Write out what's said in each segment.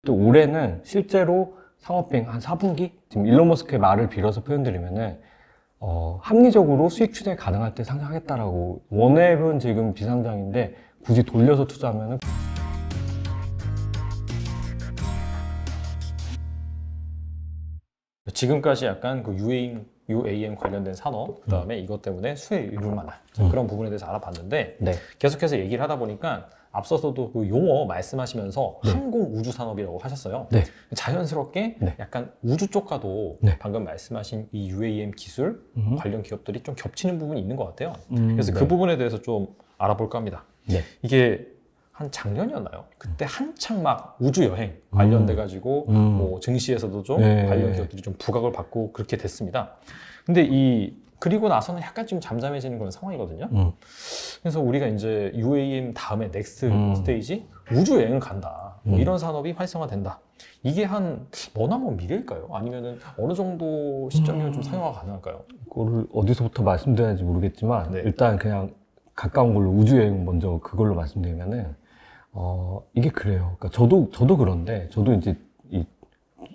또 올해는 실제로 상업비행 한 4분기? 지금 일론 머스크의 말을 빌어서 표현드리면은 합리적으로 수익 추정이 가능할 때 상장하겠다라고. 원앱은 지금 비상장인데 굳이 돌려서 투자하면은 지금까지 약간 그 UAM 관련된 산업, 그 다음에 이것 때문에 수혜를 이룰 만한 그런 부분에 대해서 알아봤는데, 네. 계속해서 얘기를 하다 보니까 앞서서도 그 용어 말씀하시면서 네. 항공 우주 산업이라고 하셨어요. 네. 자연스럽게 네. 약간 우주 쪽과도 네. 방금 말씀하신 이 UAM 기술 관련 기업들이 좀 겹치는 부분이 있는 것 같아요. 네. 그래서 그 부분에 대해서 좀 알아볼까 합니다. 네. 이게 한 작년이었나요? 그때 한창 막 우주 여행 관련돼 가지고 뭐 증시에서도 좀 네. 관련 기업들이 좀 부각을 받고 그렇게 됐습니다. 근데 그리고 나서는 약간 좀 잠잠해지는 그런 상황이거든요. 그래서 우리가 이제 UAM 다음에 넥스트 스테이지 우주 여행을 간다. 뭐 이런 산업이 활성화된다. 이게 한 머나먼 미래일까요? 아니면은 어느 정도 시점이면 좀 상용화가 가능할까요? 그거를 어디서부터 말씀드려야지 모르겠지만 네. 일단 그냥 가까운 걸로 우주여행 먼저 그걸로 말씀드리면은 이게 그래요. 그러니까 저도 그런데 저도 이제 이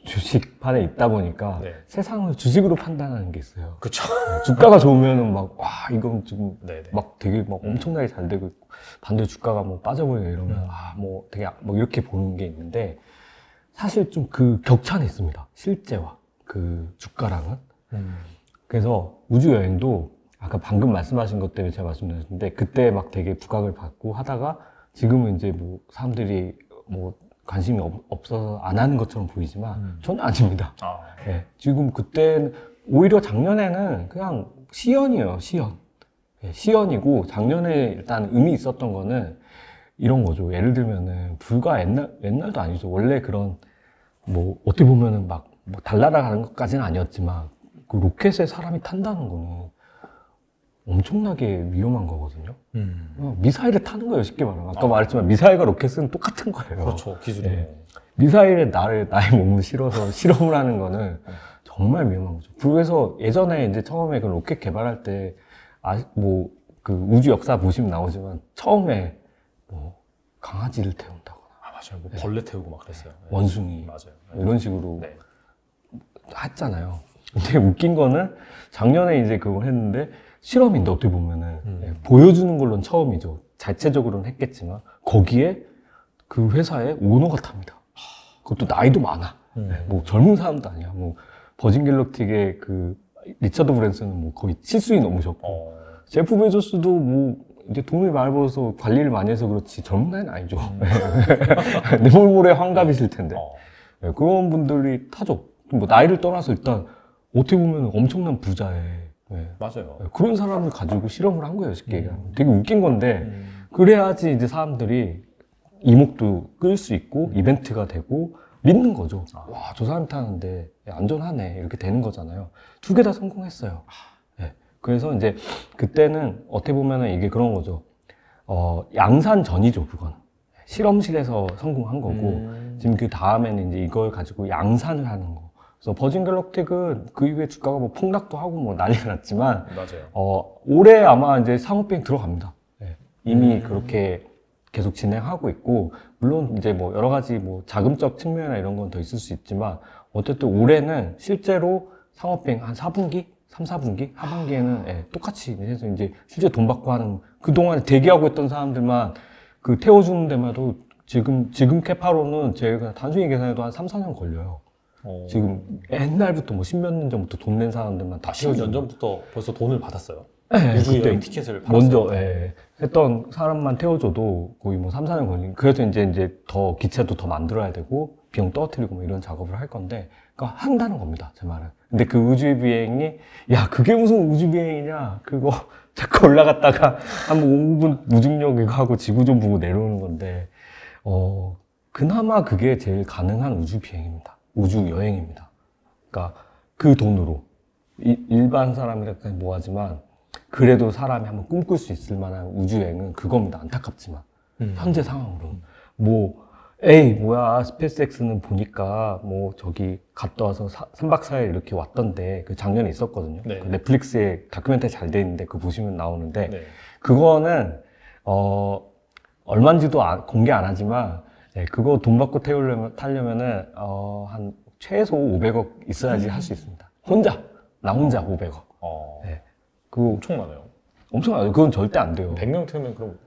주식판에 있다 보니까 네. 세상을 주식으로 판단하는 게 있어요. 그렇죠. 주가가 좋으면은 막 와 이건 지금 네네. 막 되게 막 엄청나게 잘 되고 있고 반대로 주가가 뭐 빠져버리고 이러면 뭐 되게 뭐 이렇게 보는 게 있는데 사실 좀 그 격차는 있습니다. 실제와 그 주가랑은. 그래서 우주여행도 아까 방금 말씀하신 것 때문에 제가 말씀드렸는데 그때 막 되게 부각을 받고 하다가 지금은 이제 뭐 사람들이 뭐 관심이 없어서 안 하는 것처럼 보이지만 저는 아닙니다. 네, 지금 그때 오히려 작년에는 그냥 시연이에요. 시연. 네, 시연이고 작년에 일단 의미 있었던 거는 이런 거죠. 예를 들면은 불과 옛날도 아니죠. 원래 그런 뭐 어떻게 보면은 막 뭐 달나라 가는 것까지는 아니었지만 그 로켓에 사람이 탄다는 거는 엄청나게 위험한 거거든요. 미사일을 타는 거예요, 쉽게 말하면. 아까 말했지만 미사일과 로켓은 똑같은 거예요. 그렇죠, 기술이. 네. 미사일에 나의 몸을 실어서 실험을 하는 거는 정말 위험한 거죠. 그래서 예전에 이제 처음에 그 로켓 개발할 때, 뭐, 그 우주 역사 보시면 나오지만 처음에 뭐 강아지를 태운다거나. 맞아요. 뭐 벌레 태우고 막 그랬어요. 네. 원숭이. 맞아요. 이런 식으로 네. 했잖아요. 근데 웃긴 거는 작년에 이제 그걸 했는데 실험인데 어떻게 보면은 보여주는 걸로는 처음이죠. 자체적으로는 했겠지만 거기에 그 회사의 오너가 탑니다. 그것도 나이도 많아. 뭐 젊은 사람도 아니야. 뭐 버진 갤럭틱의 그 리처드 브랜슨은 뭐 거의 70이 넘으셨고 제프 베조스도 뭐 이제 돈을 많이 벌어서 관리를 많이 해서 그렇지 젊은 나이는 아니죠. 내몰모래 환갑이실 텐데 네, 그런 분들이 타죠. 뭐 나이를 떠나서 일단 어떻게 보면 엄청난 부자에 네. 맞아요. 그런 사람을 가지고 실험을 한 거예요, 쉽게 얘기하면. 되게 웃긴 건데, 그래야지 이제 사람들이 이목도 끌 수 있고, 이벤트가 되고, 믿는 거죠. 와, 저 사람이 타는데 안전하네. 이렇게 되는 거잖아요. 두 개 다 성공했어요. 네. 그래서 이제 그때는 어떻게 보면은 이게 그런 거죠. 양산 전이죠, 그건. 실험실에서 성공한 거고, 지금 그 다음에는 이제 이걸 가지고 양산을 하는 거. 그래서 버진 갤럭틱은 그 이후에 주가가 뭐 폭락도 하고 뭐 난리가 났지만, 맞아요. 올해 아마 이제 상업비행 들어갑니다. 네. 이미 그렇게 계속 진행하고 있고, 물론 이제 뭐 여러 가지 뭐 자금적 측면이나 이런 건 더 있을 수 있지만, 어쨌든 올해는 실제로 상업비행 한 4분기? 3, 4분기? 하반기에는 예, 똑같이 해서 이제 실제 돈 받고 하는, 그동안 대기하고 있던 사람들만 그 태워주는 데마도 지금 캐파로는 제가 단순히 계산해도 한 3, 4년 걸려요. 지금 옛날부터 뭐 10몇 년 전부터 돈 낸 사람들만 다 10년 전부터 벌써 돈을 받았어요. 네, 우주 그때 여행 티켓을 받았어요. 먼저 했던 사람만 태워줘도 거의 뭐 3, 4년 걸린. 그래서 이제 더 기체도 더 만들어야 되고 비용 떨어뜨리고 뭐 이런 작업을 할 건데, 그러니까 한다는 겁니다, 제 말은. 근데 그 우주 비행이 야 그게 무슨 우주 비행이냐? 그거 자꾸 올라갔다가 한 5분 무중력 이거 하고 지구 좀 보고 내려오는 건데, 그나마 그게 제일 가능한 우주 비행입니다. 우주 여행입니다. 그러니까 그 돈으로 일반 사람이라까지 뭐하지만 그래도 사람이 한번 꿈꿀 수 있을 만한 우주 여행은 그겁니다. 안타깝지만 현재 상황으로 뭐 뭐야 스페이스X는 보니까 뭐 저기 갔다 와서 3박 4일 이렇게 왔던데 그 작년에 있었거든요. 네. 그 넷플릭스에 다큐멘터리 잘 돼 있는데 그거 보시면 나오는데 네. 그거는 얼마인지도 공개 안 하지만 네, 그거 돈 받고 타려면은, 한 최소 500억 있어야지 할 수 있습니다. 나 혼자 500억. 네. 그거 엄청나네요. 엄청나요. 그건 절대 안 돼요. 100명 태우면 그럼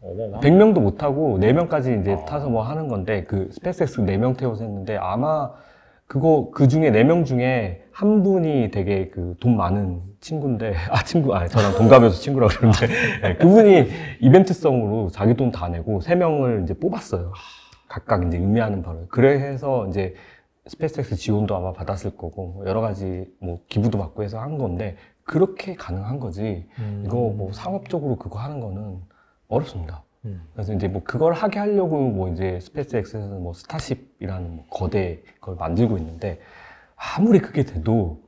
어마어마. 100명도 못 타고 4명까지 이제 타서 뭐 하는 건데, 그 스페이스X 4명 태워서 했는데, 아마 그 중에 4명 중에 한 분이 되게 그 돈 많은 친구인데, 저랑 동갑이어서 친구라고 그러는데, 네, 그분이 이벤트성으로 자기 돈 다 내고 3명을 이제 뽑았어요. 각각 이제 의미하는 바로. 그래서 이제 스페이스X 지원도 아마 받았을 거고, 뭐 여러 가지 뭐 기부도 받고 해서 한 건데, 그렇게 가능한 거지. 이거 뭐 상업적으로 그거 하는 거는 어렵습니다. 그래서 이제 뭐 그걸 하게 하려고 뭐 이제 스페이스X에서는 뭐 스타쉽이라는 뭐 거대 걸 만들고 있는데, 아무리 그게 돼도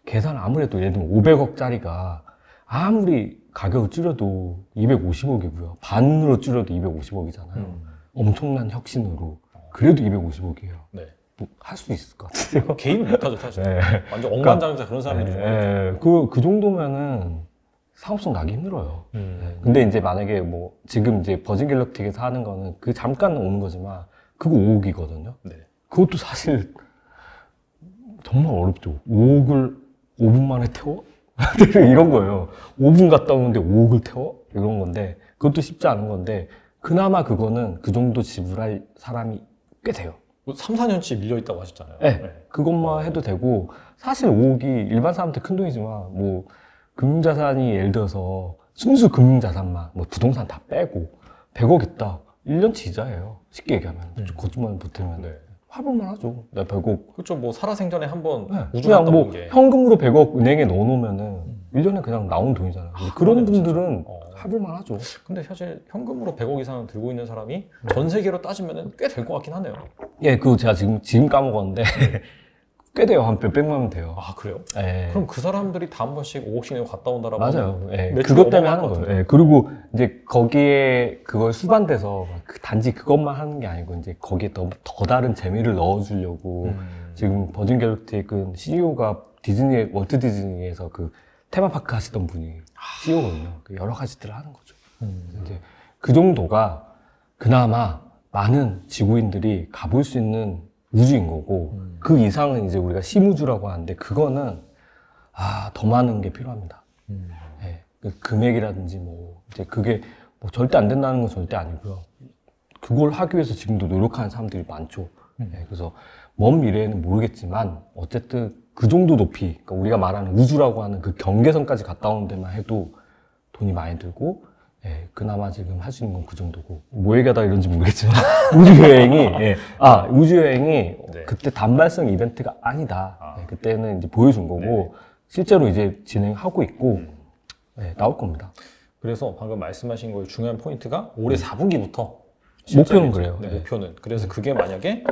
계산 아무래도 예를 들면 500억짜리가 아무리 가격을 줄여도 250억이고요. 반으로 줄여도 250억이잖아요. 엄청난 혁신으로. 그래도 250억이에요. 네. 뭐 할 수 있을 것 같아요. 개인 못하죠 사실. 네. 완전 억만장자 그런 사람들이. 그 정도면은 상업성 나기 힘들어요. 네. 근데 이제 만약에 뭐 지금 이제 버진 갤럭틱에서 하는 거는 그 잠깐 오는 거지만 그거 5억이거든요. 네. 그것도 사실 정말 어렵죠. 5억을 5분 만에 태워? 이런 거예요. 5분 갔다 오는데 5억을 태워? 이런 건데 그것도 쉽지 않은 건데 그나마 그거는 그 정도 지불할 사람이 꽤 돼요. 3, 4년치 밀려있다고 하셨잖아요. 네. 그것만 해도 되고 사실 5억이 일반 사람한테 큰 돈이지만 뭐 금융자산이 예를 들어서 순수 금융자산만 뭐 부동산 다 빼고 100억 있다. 1년치 이자예요. 쉽게 얘기하면. 거짓말 못하면. 네. 화불만 하죠. 나 100억. 그렇죠. 뭐 살아생전에 한번 네. 우주 그냥 갔다 뭐 온 게. 현금으로 100억 은행에 넣어놓으면은 1년에 그냥 나온 돈이잖아요. 그런 그러네요, 분들은 진짜. 화불만 하죠. 근데 사실 현금으로 100억 이상 들고 있는 사람이 전 세계로 따지면 꽤 될 것 같긴 하네요. 예, 그거 제가 지금 까먹었는데 꽤 돼요. 한 몇백만 원 돼요. 아 그래요? 예. 그럼 그 사람들이 다 한 번씩 5억씩 내고 갔다 온다라고 맞아요. 예. 매출이 그것 때문에 어마어마할 하는 것 거예요. 예. 그리고 이제 거기에 그걸 수반돼서 단지 그것만 하는 게 아니고 이제 거기에 더 다른 재미를 넣어주려고 지금 버진 갤럭틱은 CEO가 월트 디즈니에서 그 테마파크 하시던 분이 CEO거든요. 여러 가지들을 하는 거죠. 이제 그 정도가 그나마 많은 지구인들이 가볼 수 있는 우주인 거고 그 이상은 이제 우리가 심우주라고 하는데 그거는 더 많은 게 필요합니다. 예, 그 금액이라든지 뭐 이제 그게 뭐 절대 안 된다는 건 절대 아니고요. 그걸 하기 위해서 지금도 노력하는 사람들이 많죠. 예, 그래서 먼 미래에는 모르겠지만 어쨌든 그 정도 높이 그러니까 우리가 말하는 우주라고 하는 그 경계선까지 갔다 오는 데만 해도 돈이 많이 들고 예, 그나마 지금 할 수 있는 건 그 정도고 뭐 얘기하다 이런지 모르겠지만 우주여행이 네. 그때 단발성 이벤트가 아니다. 예, 그때는 이제 보여준 거고 실제로 이제 진행하고 있고 예, 나올 겁니다. 그래서 방금 말씀하신 거의 중요한 포인트가 올해 4분기부터 목표는 그래요. 네, 네. 목표는. 그래서 그게 만약에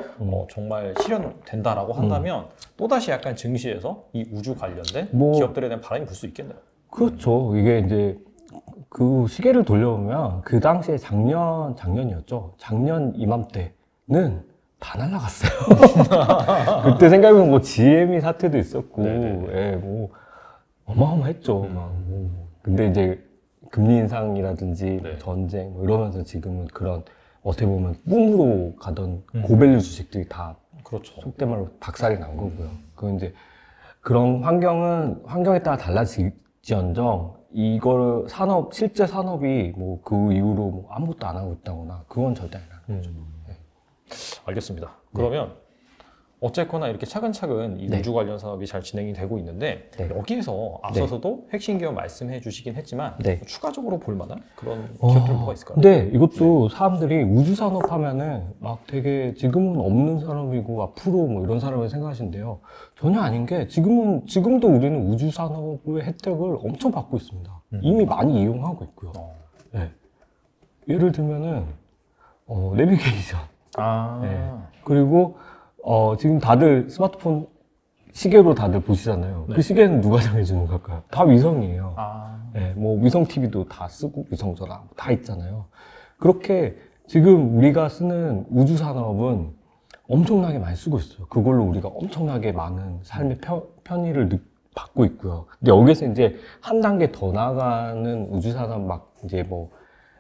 정말 실현된다라고 한다면 또다시 약간 증시에서 이 우주 관련된 뭐- 기업들에 대한 바람이 불 수 있겠네요. 그렇죠. 이게 이제 그 시계를 돌려보면 그 당시에 작년이었죠. 작년 이맘때는 다 날라갔어요. 그때 생각해보면 뭐 GME 사태도 있었고, 예, 뭐 어마어마했죠. 막 뭐. 근데 이제 금리 인상이라든지 네. 전쟁 뭐 이러면서 지금은 그런 어떻게 보면 뿜으로 가던 고밸류 주식들이 다 그렇죠. 속된 말로 박살이 난 거고요. 그 이제 그런 환경에 따라 달라질지언정 이걸 실제 산업이 뭐 그 이후로 뭐 아무것도 안 하고 있다거나 그건 절대 아니라는 거죠. 알겠습니다. 그러면 어쨌거나 이렇게 차근차근 이 네. 우주 관련 사업이 잘 진행이 되고 있는데 네. 여기에서 앞서서도 핵심 기업 말씀해 주시긴 했지만 네. 추가적으로 볼 만한 그런 기업들 뭐가 있을까요? 근데 이것도 사람들이 우주 산업 하면은 막 되게 지금은 없는 산업이고 앞으로 뭐 이런 산업을 생각하시는데요. 전혀 아닌 게 지금도 우리는 우주 산업의 혜택을 엄청 받고 있습니다. 이미 많이 이용하고 있고요. 네. 예를 들면은 내비게이션. 네. 그리고 지금 다들 스마트폰 시계로 다들 보시잖아요. 네. 그 시계는 누가 정해주는 걸까요? 다 위성이에요. 아, 네, 뭐 위성 TV도 다 쓰고 위성 전화 다 있잖아요. 그렇게 지금 우리가 쓰는 우주 산업은 엄청나게 많이 쓰고 있어요. 그걸로 우리가 엄청나게 많은 삶의 편의를 받고 있고요. 근데 여기서 이제 한 단계 더 나아가는 우주 산업 막 이제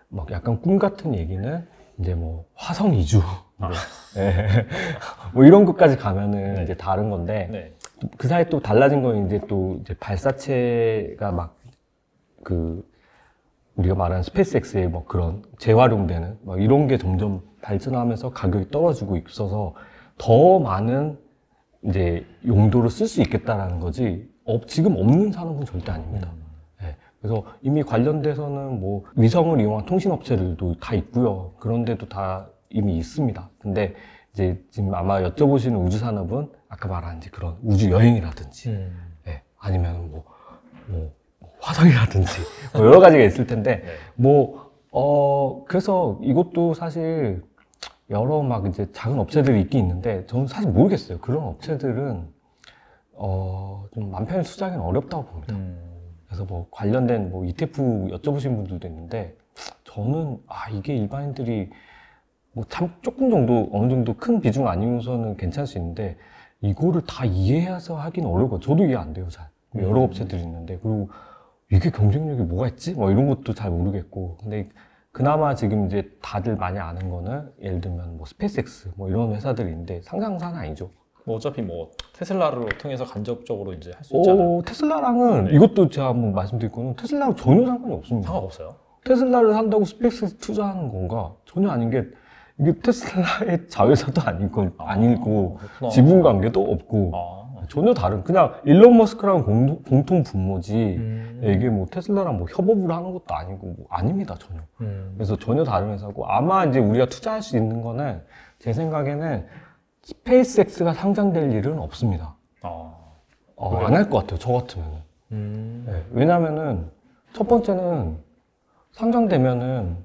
막 약간 꿈 같은 얘기는 이제 뭐 화성 이주 예. 뭐 이런 것까지 가면은 네. 이제 다른 건데 네. 그 사이에 또 달라진 건 이제 또 이제 발사체가 막 그 우리가 말하는 스페이스X의 뭐 그런 재활용되는 막 이런 게 점점 발전하면서 가격이 떨어지고 있어서 더 많은 이제 용도로 쓸 수 있겠다라는 거지 지금 없는 산업은 절대 아닙니다. 예. 그래서 이미 관련돼서는 뭐 위성을 이용한 통신업체들도 다 있고요. 그런데도 다 이미 있습니다. 근데 이제 지금 아마 여쭤보시는 우주산업은 아까 말한 이제 그런 우주 여행이라든지 예. 아니면 뭐 화성이라든지 뭐 여러 가지가 있을 텐데 네. 그래서 이것도 사실 여러 막 이제 작은 업체들이 있긴 있는데 저는 사실 모르겠어요. 그런 업체들은 좀 맘 편히 투자하기는 어렵다고 봅니다. 그래서 뭐 관련된 뭐 ETF 여쭤보신 분들도 있는데 저는 이게 일반인들이 뭐 참 조금 정도 어느 정도 큰 비중 아니면서는 괜찮을 수 있는데 이거를 다 이해해서 하기는 어려울 거예요. 저도 이해 안 돼요, 잘. 여러 업체들이 있는데 그리고 이게 경쟁력이 뭐가 있지? 뭐 이런 것도 잘 모르겠고 근데 그나마 지금 이제 다들 많이 아는 거는 예를 들면 뭐 스페이스X 뭐 이런 회사들이 있는데 상장사는 아니죠. 뭐 어차피 뭐 테슬라를 통해서 간접적으로 이제 할 수 있잖아요. 테슬라랑은 네. 이것도 제가 한번 말씀드릴 거는 테슬라랑 전혀 상관이 없습니다. 상관없어요. 테슬라를 산다고 스페이스X 투자하는 건가? 전혀 아닌 게 이게 테슬라의 자회사도 아니고 그렇구나. 지분 관계도 없고 전혀 다른 그냥 일론 머스크랑 공통 분모지 이게 뭐 테슬라랑 뭐 협업을 하는 것도 아니고 뭐 아닙니다 전혀. 그래서 전혀 다른 회사고 아마 이제 우리가 투자할 수 있는 거는 제 생각에는 스페이스X가 상장될 일은 없습니다. 안 할 것 같아요 저 같으면은. 네, 왜냐면은 첫 번째는 상장되면은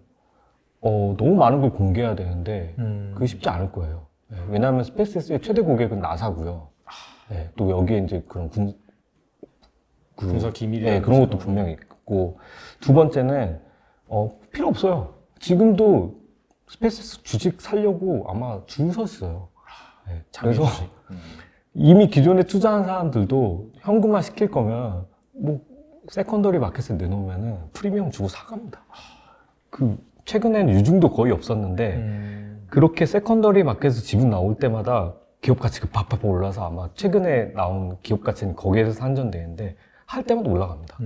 너무 많은 걸 공개해야 되는데 그게 쉽지 않을 거예요. 네, 왜냐하면 스페이스X의 최대 고객은 나사고요. 네, 또 여기에 이제 그런 군사 기밀이 네, 그런 것도 분명히 있고 두 번째는 필요 없어요. 지금도 스페이스X 주식 살려고 아마 줄 섰어요. 네, 그래서 이미 기존에 투자한 사람들도 현금화 시킬 거면 뭐 세컨더리 마켓에 내놓으면은 프리미엄 주고 사갑니다. 최근에는 유중도 거의 없었는데 그렇게 세컨더리 마켓에서 지분 나올 때마다 기업 가치가 팍팍 올라서 아마 최근에 나온 기업 가치는 거기에서 산전되는데 할 때마다 올라갑니다.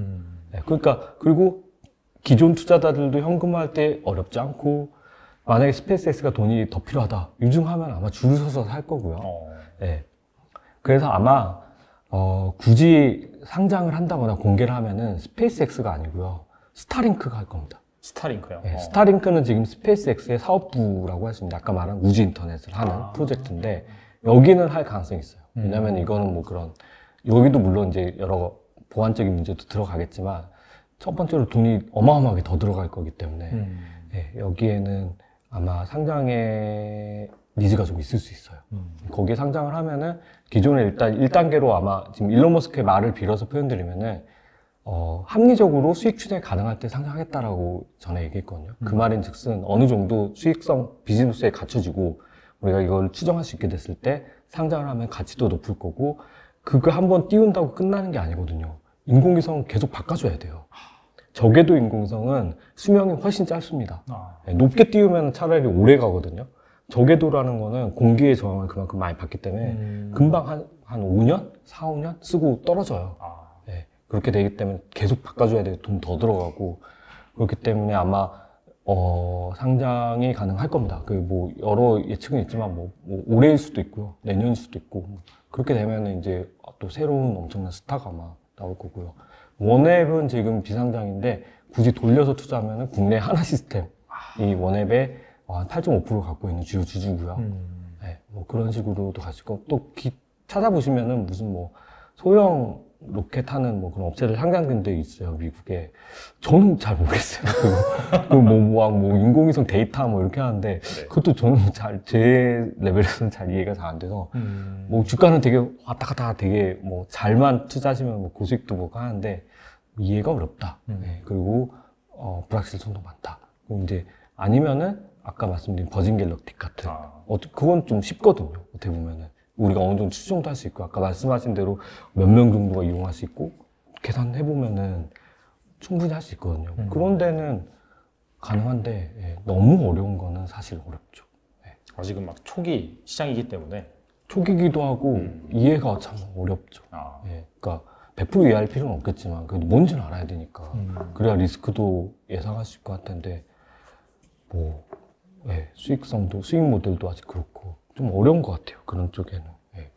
네, 그러니까 그리고 기존 투자자들도 현금화할 때 어렵지 않고 만약에 스페이스X가 돈이 더 필요하다 유중하면 아마 줄을 서서 살 거고요. 네. 그래서 아마 굳이 상장을 한다거나 공개를 하면은 스페이스X가 아니고요 스타링크가 할 겁니다. 스타링크요? 네, 스타링크는 지금 스페이스X의 사업부라고 할 수 있는데 아까 말한 우주 인터넷을 하는 프로젝트인데 여기는 할 가능성이 있어요. 왜냐면 이거는 뭐 그런 여기도 물론 이제 여러 보안적인 문제도 들어가겠지만 첫 번째로 돈이 어마어마하게 더 들어갈 거기 때문에 네, 여기에는 아마 상장의 니즈가 좀 있을 수 있어요. 거기에 상장을 하면은 기존에 일단 1단계로 아마 지금 일론 머스크의 말을 빌어서 표현드리면은 합리적으로 수익 추정이 가능할 때 상장하겠다라고 전에 얘기했거든요. 그 말인 즉슨 어느 정도 수익성 비즈니스에 갖춰지고 우리가 이걸 추정할 수 있게 됐을 때 상장을 하면 가치도 높을 거고 그거 한번 띄운다고 끝나는 게 아니거든요. 인공위성 계속 바꿔줘야 돼요. 저궤도 인공위성은 수명이 훨씬 짧습니다. 네, 높게 띄우면 차라리 오래 가거든요. 저궤도라는 거는 공기의 저항을 그만큼 많이 받기 때문에 금방 한 5년? 4, 5년 쓰고 떨어져요. 네, 그렇게 되기 때문에 계속 바꿔줘야 돼요. 돈 더 들어가고. 그렇기 때문에 아마, 상장이 가능할 겁니다. 뭐, 여러 예측은 있지만, 뭐 올해일 수도 있고요. 내년일 수도 있고. 그렇게 되면 이제 또 새로운 엄청난 스타가 아마 나올 거고요. 원앱은 지금 비상장인데, 굳이 돌려서 투자하면 국내 하나 시스템. 이 원앱에 한 8.5% 갖고 있는 주요 주주고요. 네, 뭐 그런 식으로도 가시고 또 찾아보시면은 무슨 뭐 소형 로켓 하는 뭐 그런 업체들 상장된 데 있어요 미국에. 저는 잘 모르겠어요. 뭐 인공위성 데이터 뭐 이렇게 하는데 그것도 저는 제 레벨에서는 잘 이해가 잘 안 돼서 뭐 주가는 되게 왔다 갔다 되게 뭐 잘만 투자하시면 뭐 고수익도 보고 하는데 이해가 어렵다. 네, 그리고 불확실성도 많다. 그리고 이제 아니면은 아까 말씀드린 버진 갤럭틱 같은 그건 좀 쉽거든요. 어떻게 보면은 우리가 어느 정도 추정도 할 수 있고 아까 말씀하신 대로 몇 명 정도가 이용할 수 있고 계산해보면은 충분히 할 수 있거든요. 그런 데는 가능한데 너무 어려운 거는 사실 어렵죠. 아직은 막 초기 시장이기 때문에. 초기기도 하고 이해가 참 어렵죠. 예, 그러니까 100% 이해할 필요는 없겠지만 그래도 뭔지는 알아야 되니까 그래야 리스크도 예상할 수 있을 것 같은데 뭐 예, 수익성도 수익 모델도 아직 그렇고 좀 어려운 것 같아요. 그런 쪽에는. 예.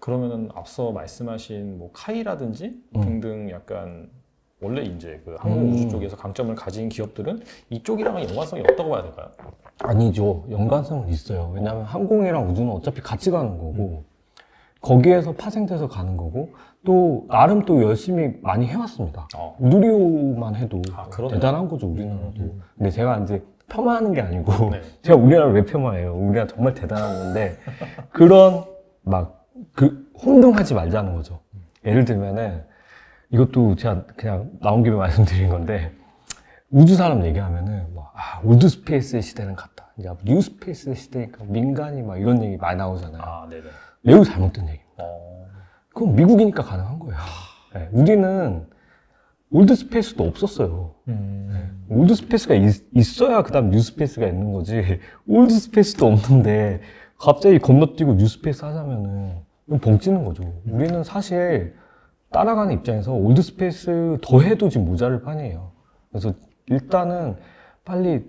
그러면은 앞서 말씀하신 뭐 카이라든지 등등 약간 원래 이제 그 항공우주 쪽에서 강점을 가진 기업들은 이쪽이랑은 연관성이 없다고 봐야 될까요? 아니죠. 연관성은 있어요. 왜냐하면 항공이랑 우주는 어차피 같이 가는 거고 거기에서 파생돼서 가는 거고 또 나름 또 열심히 많이 해왔습니다. 누리호만 해도 대단한 거죠, 우리나라도. 근데 제가 이제 폄하하는 게 아니고 네. 제가 우리나라를 왜 폄하해요? 우리나라 정말 대단한 건데 그런 막 그 혼동하지 말자는 거죠. 예를 들면은 이것도 제가 그냥 나온 김에 말씀드린 건데 우주 사람 얘기하면은 뭐, 올드 스페이스 시대는 갔다. 이제 뉴 스페이스 시대니까 민간이 막 이런 얘기 많이 나오잖아요. 네네. 매우 잘못된 얘기입니다. 그건 미국이니까 가능한 거예요. 네, 우리는 올드 스페이스도 없었어요. 네, 올드 스페이스가 있어야 그 다음 뉴 스페이스가 있는 거지. 올드 스페이스도 없는데 갑자기 건너뛰고 뉴 스페이스 하자면은 이건 벙찌는 거죠. 우리는 사실 따라가는 입장에서 올드 스페이스 더 해도 지금 모자랄 판이에요. 그래서 일단은 빨리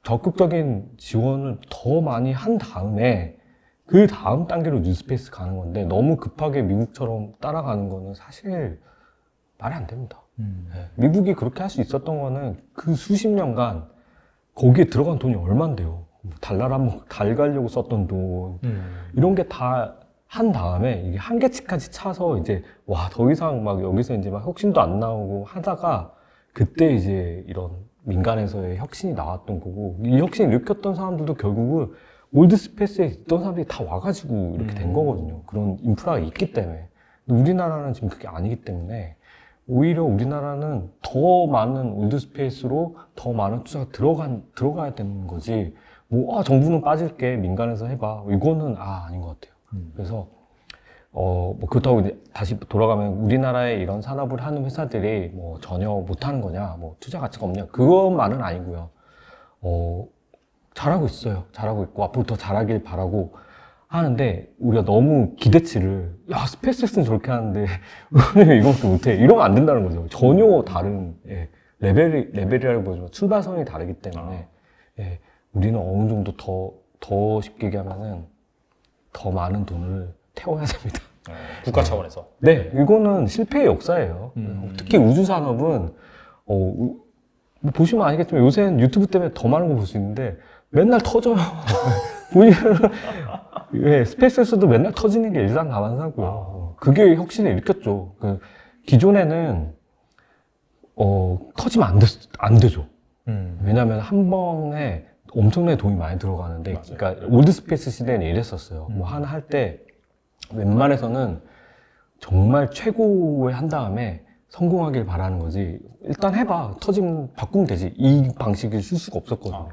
적극적인 지원을 더 많이 한 다음에 그 다음 단계로 뉴스페이스 가는 건데 너무 급하게 미국처럼 따라가는 거는 사실 말이 안 됩니다. 네. 미국이 그렇게 할 수 있었던 거는 그 수십 년간 거기에 들어간 돈이 얼만데요. 달나라 한번 달 가려고 썼던 돈 이런 게 다 한 다음에 이게 한계치까지 차서 이제 와 더 이상 막 여기서 이제 막 혁신도 안 나오고 하다가 그때 이제 이런 민간에서의 혁신이 나왔던 거고 이 혁신을 일으켰던 사람들도 결국은 올드 스페이스에 있던 사람들이 다 와가지고 이렇게 된 거거든요. 그런 인프라가 있기 때문에. 근데 우리나라는 지금 그게 아니기 때문에 오히려 우리나라는 더 많은 올드 스페이스로 더 많은 투자가 들어가야 되는 거지. 뭐 정부는 빠질게 민간에서 해봐 이거는 아닌 것 같아요. 그래서 뭐 그렇다고 이제 다시 돌아가면 우리나라에 이런 산업을 하는 회사들이 뭐 전혀 못하는 거냐, 뭐 투자 가치가 없냐, 그것만은 아니고요. 잘하고 있어요. 잘하고 있고 앞으로 더 잘하길 바라고 하는데 우리가 너무 기대치를 스페이스X는 저렇게 하는데 왜 이것도 못해? 이러면 안 된다는 거죠. 전혀 다른 레벨이라고 보지만 출발선이 다르기 때문에 우리는 어느 정도 더 쉽게 얘기하면은 더 많은 돈을 태워야 됩니다. 국가 차원에서. 네, 이거는 실패의 역사예요. 특히 우주 산업은 뭐 보시면 아시겠지만 요새는 유튜브 때문에 더 많은 거 볼 수 있는데 맨날 터져요. 스페이스X도 맨날 터지는 게 일상가반사고요. 그게 혁신을 일으켰죠. 기존에는 터지면 안 되죠. 왜냐하면 한 번에 엄청나게 돈이 많이 들어가는데, 맞아요. 그러니까 올드 스페이스 시대는 이랬었어요. 뭐 하나 할 때 웬만해서는 정말 최고에 한 다음에 성공하길 바라는 거지. 일단 해봐. 터지면 바꾸면 되지. 이 방식을 쓸 수가 없었거든요.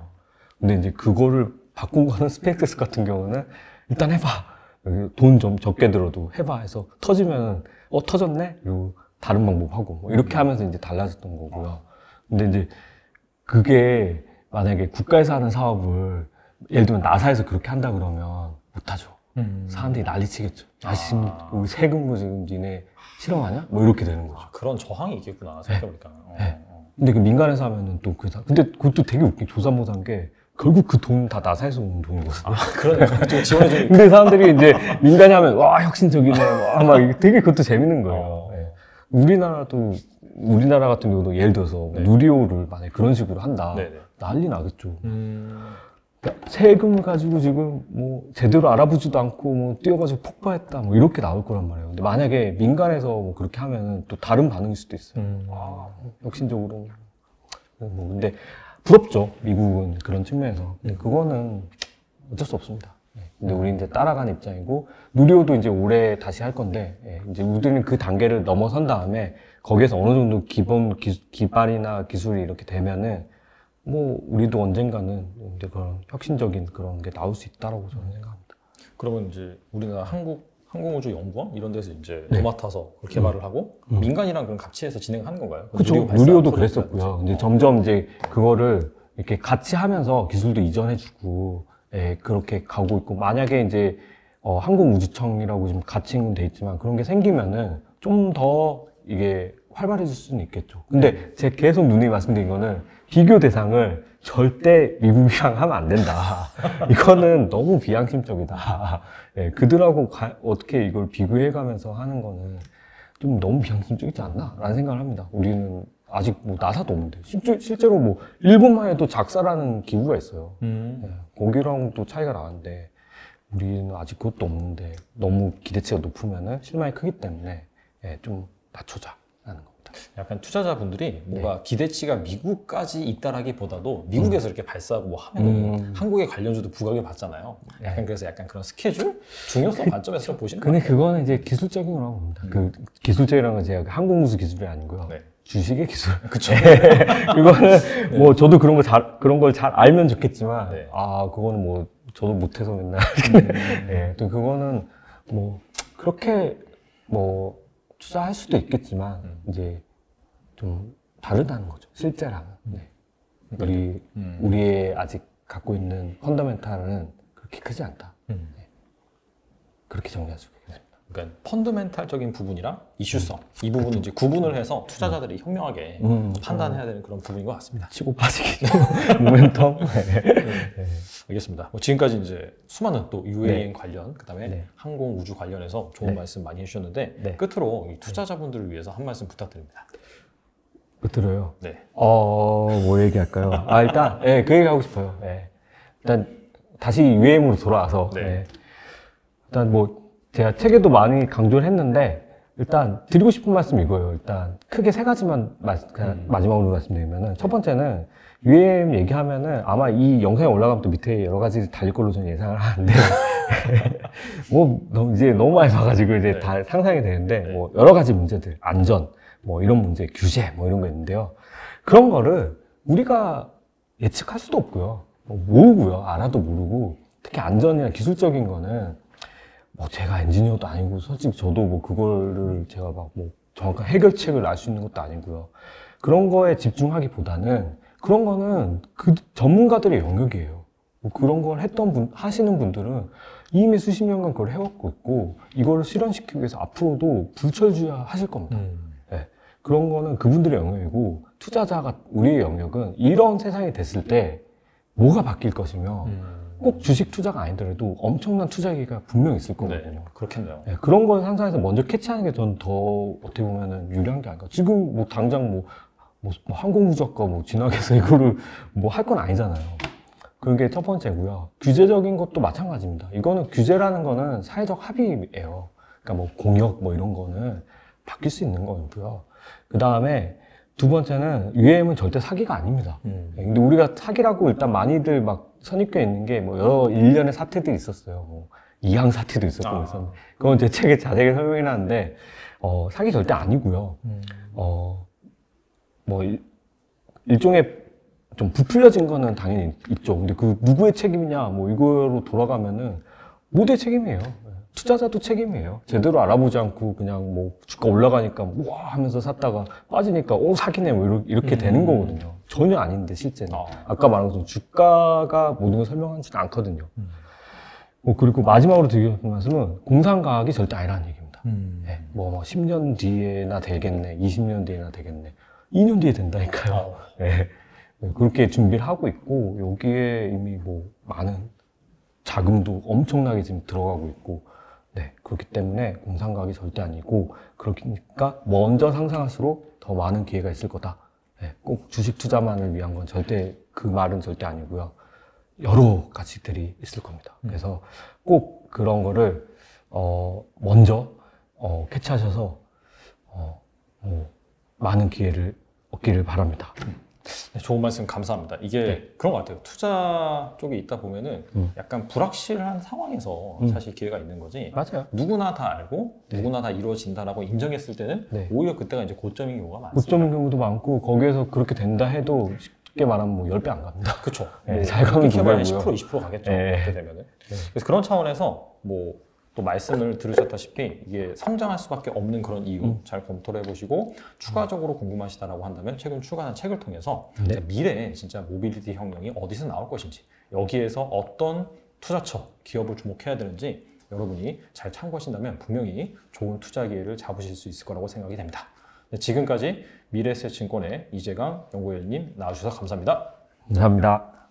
근데 이제 그거를 바꾼 거는 스페이스X 같은 경우는 일단 해봐. 돈 좀 적게 들어도 해봐 해서 터지면 터졌네? 그리고 다른 방법 하고 뭐 이렇게 하면서 이제 달라졌던 거고요. 근데 이제 그게 만약에 국가에서 하는 사업을 예를 들면 나사에서 그렇게 한다 그러면 못하죠. 사람들이 난리치겠죠. 지금 우리 세금으로 지금 니네 실험하냐? 뭐 이렇게 되는 거죠. 그런 저항이 있겠구나 생각해보니까. 근데 그 민간에서 하면은 또 근데 그것도 되게 웃긴 조사모사한 게 결국 그 돈 다 나사에서 오는 돈이거든요. 그러네. 좀 지원해주니까. 근데 사람들이 이제 민간이 하면 와 혁신적이네. 막 되게 그것도 재밌는 거예요. 우리나라 같은 경우도 예를 들어서 누리호를 만약에 그런 식으로 한다. 난리 나겠죠. 세금을 가지고 지금 뭐 제대로 알아보지도 않고 뭐 뛰어가지고 폭파했다 뭐 이렇게 나올 거란 말이에요. 근데 만약에 민간에서 뭐 그렇게 하면은 또 다른 반응일 수도 있어요. 혁신적으로. 뭐 근데 부럽죠. 미국은 그런 측면에서. 근데 그거는 어쩔 수 없습니다. 근데 우리 이제 따라가는 입장이고 누리호도 이제 올해 다시 할 건데 이제 우리는 그 단계를 넘어선 다음에 거기에서 어느 정도 기본 기반이나 기술이 이렇게 되면은 뭐 우리도 언젠가는 이제 그런 혁신적인 그런 게 나올 수 있다라고 저는 생각합니다. 그러면 이제 우리나라 항공우주연구원 이런 데서 이제 도맡아서 개발을 하고 민간이랑 그럼 같이 해서 진행하는 건가요? 그렇죠. 누리호도 그랬었고요. 이제 점점 이제 그거를 이렇게 같이 하면서 기술도 이전해주고 예, 그렇게 가고 있고, 만약에 이제 항공우주청이라고 지금 가칭은 돼 있지만 그런 게 생기면은 좀 더 이게 활발해질 수는 있겠죠. 근데 제가 계속 누누이 말씀드린 거는 비교 대상을 절대 미국이랑 하면 안 된다. 이거는 너무 비양심적이다. 예, 그들하고 어떻게 이걸 비교해가면서 하는 거는 좀 너무 비양심적이지 않나? 라는 생각을 합니다. 우리는 아직 뭐 나사도 없는데. 실제로 뭐 일본만 해도 작사라는 기구가 있어요. 예, 거기랑 또 차이가 나는데 우리는 아직 그것도 없는데 너무 기대치가 높으면은 실망이 크기 때문에 예, 좀 낮추자라는 겁니다. 약간 투자자분들이 뭔가 기대치가 미국까지 있다라기보다도 미국에서 이렇게 발사하고 뭐 하면은 한국의 관련주도 부각을 받잖아요. 약간 그래서 약간 그런 스케줄 중요성 관점에서 좀 보시는 근데 거예요. 그거는 이제 기술적인 거라고 봅니다. 그 기술적이라는 건 제가 항공우주 기술이 아니고요. 네. 주식의 기술. 그쵸. 그거는 뭐 저도 그런 걸 잘 알면 좋겠지만 네. 그거는 뭐 저도 못해서 맨날. 예, 또 그거는 뭐 그렇게 뭐 투자할 수도 있겠지만 이제 좀 다르다는 거죠. 실제랑은. 네. 우리의 아직 갖고 있는 펀더멘탈은 그렇게 크지 않다. 네. 그렇게 정리할 수 있겠습니다. 그러니까 펀더멘탈적인 부분이랑 이슈성 이 부분은 이제 구분을 해서 투자자들이 현명하게 판단해야 되는 그런 부분인 것 같습니다. 치고 빠지기 모멘텀. 네. 알겠습니다. 지금까지 이제 수많은 또 UAM 네. 관련 그다음에 네. 항공 우주 관련해서 좋은 네. 말씀 많이 해주셨는데 네. 끝으로 이 투자자분들을 위해서 한 말씀 부탁드립니다. 끝으로요. 네. 뭐 얘기할까요? 일단, 예, 그 얘기 하고 싶어요. 예. 일단, 다시 UAM으로 돌아와서, 네. 예. 일단 뭐, 제가 책에도 많이 강조를 했는데, 일단 드리고 싶은 말씀이 이거예요. 일단, 크게 세 가지만 그냥 마지막으로 말씀드리면은, 첫 번째는, UAM 얘기하면은 아마 이 영상에 올라가면 또 밑에 여러 가지 달릴 걸로 저는 예상을 하는데, 이제 너무 많이 봐가지고 이제 네. 다 상상이 되는데, 네. 뭐, 여러 가지 문제들, 안전, 뭐 이런 문제, 규제, 뭐 이런 거 있는데요. 그런 거를 우리가 예측할 수도 없고요. 모르고요. 알아도 모르고. 특히 안전이나 기술적인 거는 뭐 제가 엔지니어도 아니고 솔직히 저도 뭐 그거를 제가 막 뭐 정확한 해결책을 알 수 있는 것도 아니고요. 그런 거에 집중하기보다는 그런 거는 그 전문가들의 영역이에요. 뭐 그런 걸 하시는 분들은 이미 수십 년간 그걸 해왔고 있고 이거를 실현시키기 위해서 앞으로도 불철주야 하실 겁니다. 네. 그런 거는 그분들의 영역이고 투자자가 우리의 영역은 이런 세상이 됐을 때 뭐가 바뀔 것이며 꼭 주식 투자가 아니더라도 엄청난 투자 기회가 분명히 있을 거거든요. 네, 그렇겠네요. 네, 그런 걸 상상해서 먼저 캐치하는 게 저는 더 어떻게 보면은 유리한 게 아닐까. 지금 뭐 당장 뭐 항공우주학과 뭐 진학해서 이거를 뭐 할 건 아니잖아요. 그런 게 첫 번째고요. 규제적인 것도 마찬가지입니다. 이거는 규제라는 거는 사회적 합의예요. 그러니까 뭐 공역 뭐 이런 거는 바뀔 수 있는 거고요. 그 다음에 두 번째는 UAM은 절대 사기가 아닙니다. 근데 우리가 사기라고 일단 많이들 막 선입견 있는 게 뭐 여러 일련의 사태들이 있었어요. 뭐 이항 사태도 있었고 있었는데 그건 제 책에 자세하게 설명해놨는데 사기 절대 아니고요. 뭐 일종의 좀 부풀려진 거는 당연히 있죠. 근데 그 누구의 책임이냐 뭐 이거로 돌아가면은 모두의 책임이에요. 투자자도 책임이에요. 제대로 알아보지 않고 그냥 뭐 주가 올라가니까 와 하면서 샀다가 빠지니까 사기네 뭐 이렇게 되는 거거든요. 전혀 아닌데 실제는. 아까 말한 것처럼 주가가 모든 걸 설명하지는 않거든요. 그리고 마지막으로 드리고 싶은 말씀은 공상과학이 절대 아니라는 얘기입니다. 네, 뭐 10년 뒤에나 되겠네, 20년 뒤에나 되겠네, 2년 뒤에 된다니까요. 네, 그렇게 준비를 하고 있고 여기에 이미 뭐 많은 자금도 엄청나게 지금 들어가고 있고, 네, 그렇기 때문에 공상과학이 절대 아니고, 그러니까 먼저 상상할수록 더 많은 기회가 있을 거다. 네, 꼭 주식 투자만을 위한 건 절대, 그 말은 절대 아니고요. 여러 가지들이 있을 겁니다. 그래서 꼭 그런 거를, 먼저, 캐치하셔서, 많은 기회를 얻기를 바랍니다. 네, 좋은 말씀 감사합니다. 이게 그런 것 같아요. 투자 쪽에 있다 보면은 약간 불확실한 상황에서 사실 기회가 있는 거지. 맞아요. 누구나 다 알고 누구나 다 이루어진다라고 인정했을 때는 오히려 그때가 이제 고점인 경우가 많습니다. 고점인 경우도 많고 거기에서 그렇게 된다 해도 쉽게 말하면 뭐 10배 안 갑니다. 그렇죠. 네, 잘 가면 해봐야 9배고요. 10% 20% 가겠죠. 네. 그렇게 되면은. 그래서 그런 차원에서 뭐 또 말씀을 들으셨다시피 이게 성장할 수밖에 없는 그런 이유 잘 검토를 해보시고 추가적으로 궁금하시다라고 한다면 최근 출간한 책을 통해서 미래에 진짜 모빌리티 혁명이 어디서 나올 것인지 여기에서 어떤 투자처, 기업을 주목해야 되는지 여러분이 잘 참고하신다면 분명히 좋은 투자 기회를 잡으실 수 있을 거라고 생각이 됩니다. 지금까지 미래에셋증권의 이재강 연구위원님 나와주셔서 감사합니다. 감사합니다.